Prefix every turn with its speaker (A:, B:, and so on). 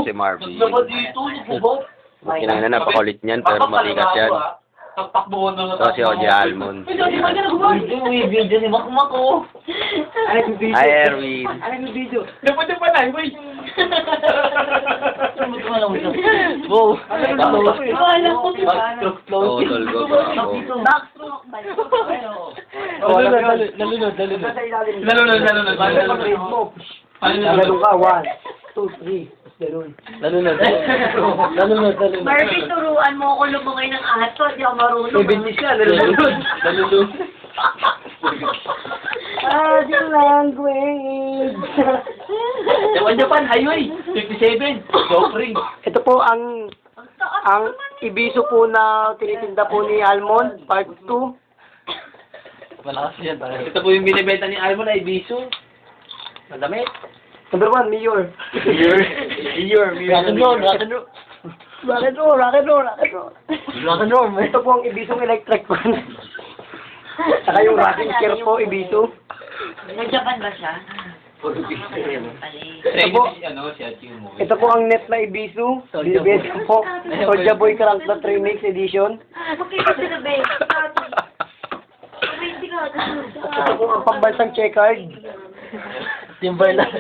A: si Marvin.
B: Naman dito, nagbubo.
A: Kinang na napakulit niyan, pero matikas yan.
B: Taktakbo na.
A: So, si Oji Almond.
B: Video ni Makmak ko.
A: Hi, Erwin.
B: Dapat pa na, boy.
C: Wow.
A: Oo, tolgo pa ako.
D: Backstroke ba yun?
C: Nalunod.
B: Nalunod.
C: Nalunod ka, 1, 2, 3. Nalunod.
D: Barbie, turuan mo ako lumungay ng aso. Di ako marunong.
C: 70 ka, nalunod. The language.
B: Japan, highway. 57. Joffrey.
C: Ito po ang ibiso po na tinitinda po ni Almond, part 2.
B: Malakas yan. Ito po yung binibenta ni Almond ay biso. Madamit.
C: Number 1, Mayor. Rock and roll. Ito po ang ibisong electric fan. Saka yung rocking chair po, ibiso.
D: Nag-Japan ba siya?
C: Ito po ang net na ibiso. Binibenta po. Soulja Boy Cranklet Remix Edition.
D: Pakita sila, be.
C: Ito po ang pambansang checkered.
B: Timberland.